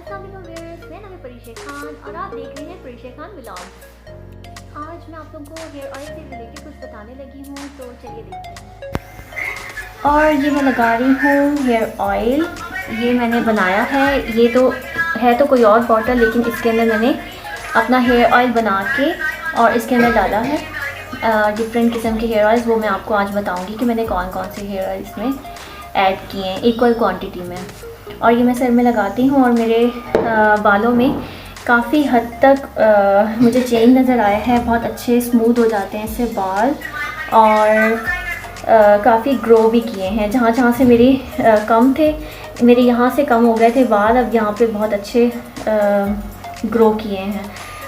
अस्सलाम वालेकुम व्यूअर्स, मेरा नाम है परिशे खान और आप देख रहे हैं परिशे खान व्लॉग्स। आज मैं आप लोगों को हेयर ऑयल से रिलेटेड कुछ बताने लगी हूँ, तो चलिए देखते हैं। और ये मैं लगा रही हूँ हेयर ऑयल। ये मैंने बनाया है, ये तो है तो कोई और बॉटल, लेकिन इसके अंदर मैंने अपना हेयर ऑयल बना के और इसके अंदर डाला है डिफरेंट किस्म के हेयर ऑयल्स। वो मैं आपको आज बताऊँगी कि मैंने कौन कौन से हेयर ऑयल इसमें ऐड किए हैं इक्वल क्वांटिटी में। और ये मैं सर में लगाती हूँ और मेरे बालों में काफ़ी हद तक मुझे चेंज नज़र आया है। बहुत अच्छे स्मूथ हो जाते हैं इससे बाल, और काफ़ी ग्रो भी किए हैं। जहाँ जहाँ से मेरी कम थे, मेरे यहाँ से कम हो गए थे बाल, अब यहाँ पे बहुत अच्छे ग्रो किए हैं।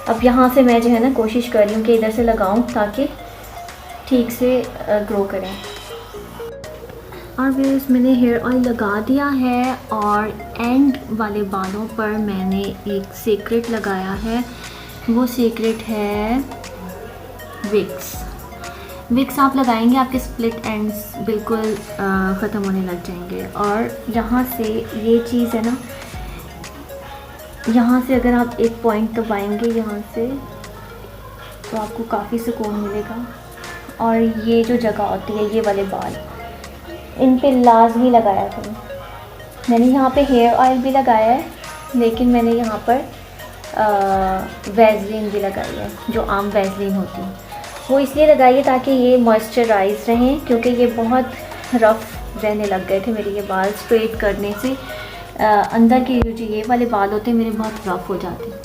अब यहाँ से मैं जो है ना कोशिश कर रही हूँ कि इधर से लगाऊँ ताकि ठीक से ग्रो करें। और फिर मैंने हेयर ऑयल लगा दिया है और एंड वाले बालों पर मैंने एक सीक्रेट लगाया है। वो सीक्रेट है विक्स। विक्स आप लगाएंगे, आपके स्प्लिट एंड्स बिल्कुल ख़त्म होने लग जाएंगे। और यहाँ से ये चीज़ है ना, यहाँ से अगर आप एक पॉइंट दबाएंगे यहाँ से, तो आपको काफ़ी सुकून मिलेगा। और ये जो जगह होती है, ये वाले बाल, इन पे लाजमी लगाया करें। मैंने यहाँ पे हेयर ऑयल भी लगाया है, लेकिन मैंने यहाँ पर वैसलीन भी लगाई है, जो आम वैसलीन होती है। वो इसलिए लगाई है ताकि ये मॉइस्चराइज रहें, क्योंकि ये बहुत रफ़ रहने लग गए थे मेरे ये बाल स्ट्रेट करने से। अंदर के जो ये वाले बाल होते हैं मेरे बहुत रफ़ हो जाते हैं,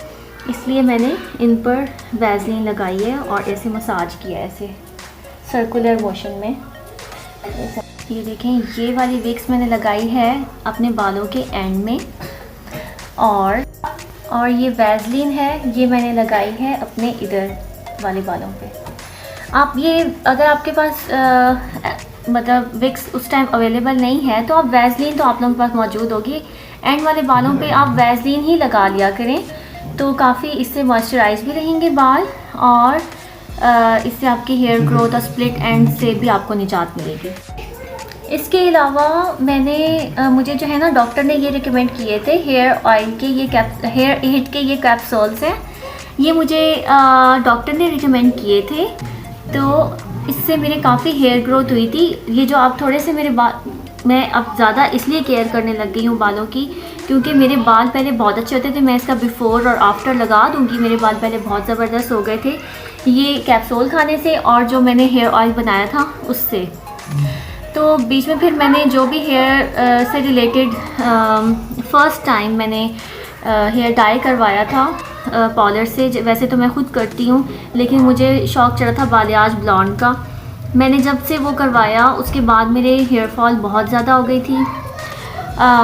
इसलिए मैंने इन पर वैसलीन लगाई है और ऐसे मसाज किया है, ऐसे सर्कुलर मोशन में। ये देखें, ये वाली विक्स मैंने लगाई है अपने बालों के एंड में, और ये वैसलीन है, ये मैंने लगाई है अपने इधर वाले बालों पे। आप ये अगर आपके पास मतलब विक्स उस टाइम अवेलेबल नहीं है, तो आप वैसलीन तो आप लोगों के पास मौजूद होगी। एंड वाले बालों पे आप वैसलीन ही लगा लिया करें, तो काफ़ी इससे मॉइस्चराइज भी रहेंगे बाल, और इससे आपकी हेयर ग्रोथ और स्प्लिट एंड से भी आपको निजात मिलेगी। इसके अलावा मैंने मुझे जो है ना डॉक्टर ने ये रिकमेंड किए थे हेयर ऑयल के, ये हेयर एड के ये कैप्सूल्स हैं। ये मुझे डॉक्टर ने रिकमेंड किए थे, तो इससे मेरे काफ़ी हेयर ग्रोथ हुई थी। ये जो आप थोड़े से मेरे बाल, मैं अब ज़्यादा इसलिए केयर करने लग गई हूँ बालों की, क्योंकि मेरे बाल पहले बहुत अच्छे होते थे। मैं इसका बिफ़ोर और आफ्टर लगा दूँगी। मेरे बाल पहले बहुत ज़बरदस्त हो गए थे ये कैप्सूल खाने से, और जो मैंने हेयर ऑयल बनाया था उससे। तो बीच में फिर मैंने जो भी हेयर से रिलेटेड फ़र्स्ट टाइम मैंने हेयर डाई करवाया था पार्लर से। वैसे तो मैं ख़ुद करती हूँ, लेकिन मुझे शौक़ चढ़ा था बालियाज ब्लॉन्ड का। मैंने जब से वो करवाया, उसके बाद मेरे हेयर फॉल बहुत ज़्यादा हो गई थी।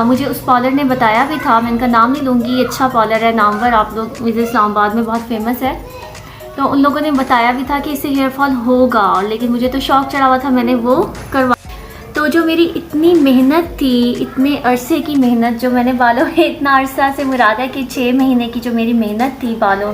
मुझे उस पार्लर ने बताया भी था, मैं इनका नाम नहीं लूँगी, ये अच्छा पार्लर है, नामवर, आप लोग मुझे इस्लामाबाद में बहुत फेमस है। तो उन लोगों ने बताया भी था कि इससे हेयर फॉल होगा, लेकिन मुझे तो शौक़ चढ़ा हुआ था, मैंने वो करवा। तो जो मेरी इतनी मेहनत थी, इतने अरसे की मेहनत, जो मैंने बालों में, इतना अरसा से मुराद है कि 6 महीने की जो मेरी मेहनत थी बालों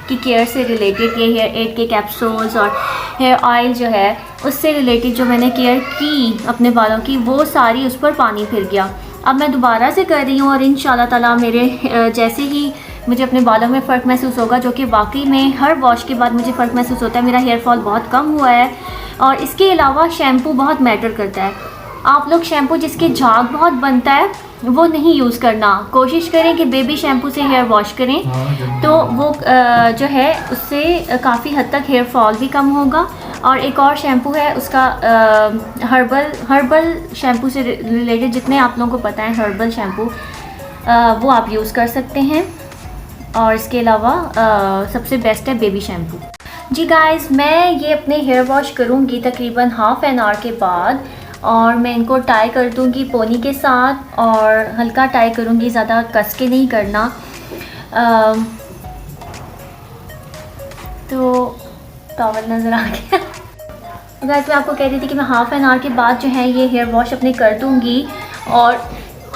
की केयर से रिलेटेड, ये हेयर एड के कैप्सूल्स और हेयर ऑयल जो है उससे रिलेटेड जो मैंने केयर की अपने बालों की, वो सारी उस पर पानी फिर गया। अब मैं दोबारा से कर रही हूँ, और इंशाल्लाह ताला मेरे जैसे ही मुझे अपने बालों में फ़र्क महसूस होगा, जो कि वाकई में हर वॉश के बाद मुझे फ़र्क महसूस होता है। मेरा हेयर फॉल बहुत कम हुआ है। और इसके अलावा शैम्पू बहुत मैटर करता है। आप लोग शैम्पू जिसके झाग बहुत बनता है वो नहीं यूज़ करना, कोशिश करें कि बेबी शैम्पू से हेयर वॉश करें, तो वो जो है उससे काफ़ी हद तक हेयर फॉल भी कम होगा। और एक और शैम्पू है उसका हर्बल शैम्पू से रिलेटेड, जितने आप लोगों को पता है हर्बल शैम्पू, वो आप यूज़ कर सकते हैं। और इसके अलावा सबसे बेस्ट है बेबी शैम्पू। जी गाइस, मैं ये अपने हेयर वॉश करूँगी तकरीबन हाफ़ एन आवर के बाद, और मैं इनको टाई कर दूँगी पोनी के साथ, और हल्का टाई करूँगी, ज़्यादा कस के नहीं करना। तो टॉवल नज़र आ गया। गाइस, मैं आपको कह रही थी कि मैं हाफ़ एन आवर के बाद जो है ये हेयर वॉश अपने कर दूँगी, और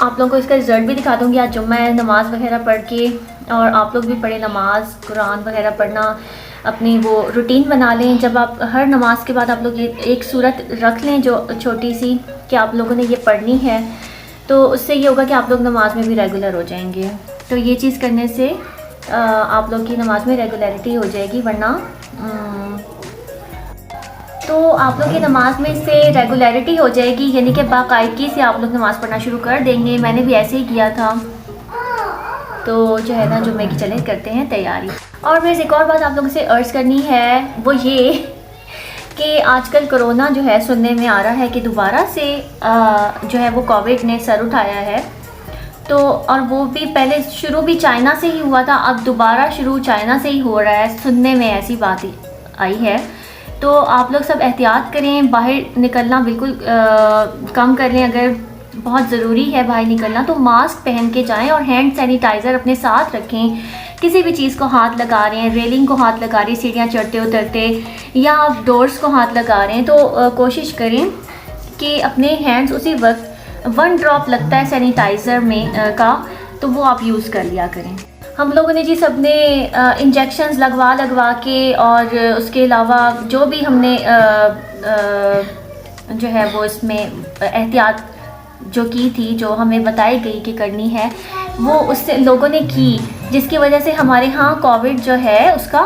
आप लोगों को इसका रिज़ल्ट भी दिखा दूँगी। आज जुम्मा है, नमाज़ वगैरह पढ़ के, और आप लोग भी पढ़े नमाज़, कुरान वगैरह पढ़ना, अपनी वो रूटीन बना लें। जब आप हर नमाज के बाद आप लोग ये एक सूरत रख लें जो छोटी सी, कि आप लोगों ने ये पढ़नी है, तो उससे ये होगा कि आप लोग नमाज में भी रेगुलर हो जाएंगे। तो ये चीज़ करने से आप लोग की नमाज में रेगुलरिटी हो जाएगी, वरना तो आप लोग की नमाज में से रेगुलरिटी हो जाएगी, यानी कि बाकायदगी से आप लोग नमाज़ पढ़ना शुरू कर देंगे। मैंने भी ऐसे ही किया था। तो जो है ना, जुम्मे की चले करते हैं तैयारी। और फिर एक और बात आप लोगों से अर्ज़ करनी है, वो ये कि आजकल कोरोना जो है सुनने में आ रहा है कि दोबारा से जो है वो कोविड ने सर उठाया है। तो और वो भी पहले शुरू भी चाइना से ही हुआ था, अब दोबारा शुरू चाइना से ही हो रहा है, सुनने में ऐसी बात आई है। तो आप लोग सब एहतियात करें, बाहर निकलना बिल्कुल कम कर लें। अगर बहुत ज़रूरी है बाहर निकलना तो मास्क पहन के जाएं और हैंड सैनिटाइज़र अपने साथ रखें। किसी भी चीज़ को हाथ लगा रहे हैं, रेलिंग को हाथ लगा रहे हैं सीढ़ियाँ चढ़ते उतरते, या आप डोर्स को हाथ लगा रहे हैं, तो कोशिश करें कि अपने हैंड्स उसी वक्त 1 ड्रॉप लगता है सैनिटाइज़र में का, तो वो आप यूज़ कर लिया करें। हम लोगों ने जी सबने इंजेक्शंस लगवा के, और उसके अलावा जो भी हमने जो है वो इसमें एहतियात जो की थी, जो हमें बताई गई कि करनी है, वो उससे लोगों ने की, जिसकी वजह से हमारे यहाँ कोविड जो है उसका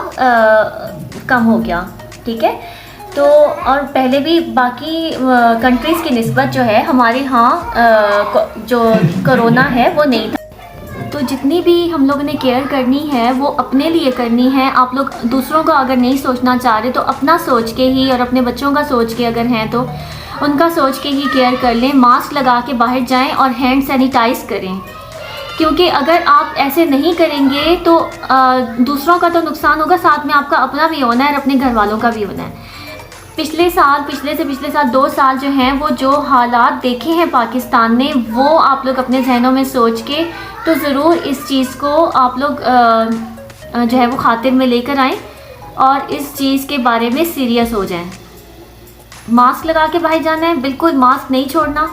कम हो गया। ठीक है, तो और पहले भी बाकी कंट्रीज़ की निस्बत जो है हमारे यहाँ जो कोरोना है वो नहीं था। तो जितनी भी हम लोगों ने केयर करनी है वो अपने लिए करनी है। आप लोग दूसरों का अगर नहीं सोचना चाह रहे तो अपना सोच के ही, और अपने बच्चों का सोच के अगर हैं तो उनका सोच के ही केयर कर लें। मास्क लगा के बाहर जाएं और हैंड सैनिटाइज़ करें, क्योंकि अगर आप ऐसे नहीं करेंगे तो दूसरों का तो नुकसान होगा, साथ में आपका अपना भी होना है और अपने घर वालों का भी होना है। पिछले साल 2 साल जो हैं वो जो हालात देखे हैं पाकिस्तान ने, वो आप लोग अपने जहनों में सोच के तो ज़रूर इस चीज़ को आप लोग जो है वो खातिर में लेकर आएँ और इस चीज़ के बारे में सीरियस हो जाएं। मास्क लगा के बाहर जाना है, बिल्कुल मास्क नहीं छोड़ना,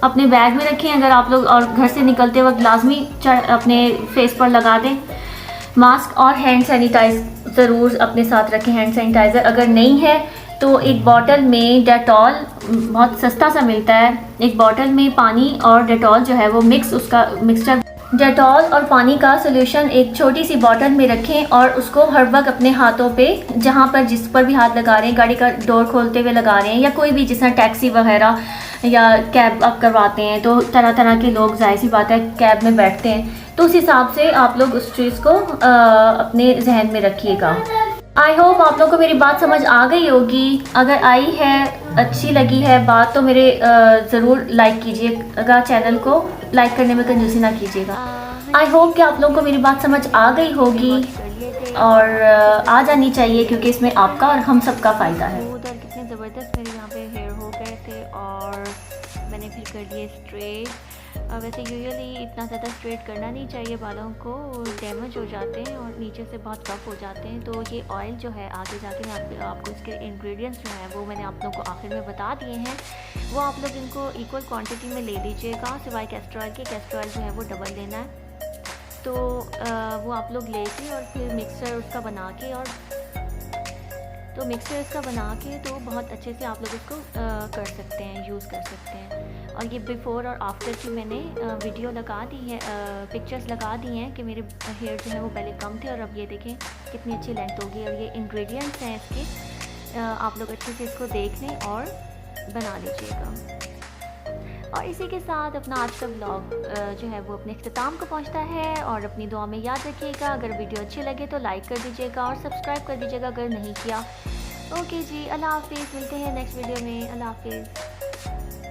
अपने बैग में रखें अगर आप लोग, और घर से निकलते वक्त लाजमी अपने फेस पर लगा दें मास्क। और हैंड सैनिटाइज़ ज़रूर अपने साथ रखें। हैंड सैनिटाइज़र अगर नहीं है तो एक बॉटल में डेटॉल बहुत सस्ता सा मिलता है, एक बॉटल में पानी और डेटॉल जो है वो उसका मिक्सचर, डेटॉल और पानी का सोल्यूशन एक छोटी सी बॉटल में रखें और उसको हर वक्त अपने हाथों पे, जहाँ पर जिस पर भी हाथ लगा रहे हैं, गाड़ी का डोर खोलते हुए लगा रहे हैं, या कोई भी जिस तरह टैक्सी वगैरह या कैब आप करवाते हैं तो तरह तरह के लोग, जाहिर सी बात है, कैब में बैठते हैं, तो उस हिसाब से आप लोग उस चीज़ को अपने जहन में रखिएगा। आई होप आप लोगों को मेरी बात समझ आ गई होगी। अगर आई है, अच्छी लगी है बात, तो मेरे ज़रूर लाइक कीजिएगा, चैनल को लाइक करने में कंजूसी ना कीजिएगा। आई होप कि आप लोगों को मेरी बात समझ आ गई होगी और आ जानी चाहिए, क्योंकि इसमें आपका और हम सबका फ़ायदा है। उधर कितने ज़बरदस्त मेरे यहाँ पे हेयर हो गए थे और मैंने फिर कर लिए स्ट्रेट। वैसे यूजुअली इतना ज़्यादा स्ट्रेट करना नहीं चाहिए, बालों को डैमेज हो जाते हैं और नीचे से बहुत रफ हो जाते हैं। तो ये ऑयल जो है आगे जाके मैं आपको इसके इंग्रेडिएंट्स जो हैं वो मैंने आप लोगों को आखिर में बता दिए हैं, वो आप लोग इनको इक्वल क्वांटिटी में ले लीजिएगा, सिवाय कैस्टर ऑयल के। कैस्टर ऑयल जो है वो डबल लेना है, तो वो आप लोग लेके और फिर मिक्सर उसका बना के, और तो मिक्सर इसका बना के तो बहुत अच्छे से आप लोग इसको कर सकते हैं, यूज़ कर सकते हैं। और ये बिफ़ोर और आफ्टर की मैंने वीडियो लगा दी है, पिक्चर्स लगा दी हैं कि मेरे हेयर जो है वो पहले कम थे और अब ये देखें कितनी अच्छी लेंथ होगी। और ये इंग्रेडिएंट्स हैं इसके, आप लोग अच्छे से इसको देख लें और बना लीजिएगा। और इसी के साथ अपना आज का व्लॉग जो है वो अपने इख्तिताम को पहुंचता है। और अपनी दुआ में याद रखिएगा, अगर वीडियो अच्छी लगे तो लाइक कर दीजिएगा और सब्सक्राइब कर दीजिएगा अगर नहीं किया। ओके जी, अल्लाह हाफिज़, मिलते हैं नेक्स्ट वीडियो में। अल्लाह हाफिज़।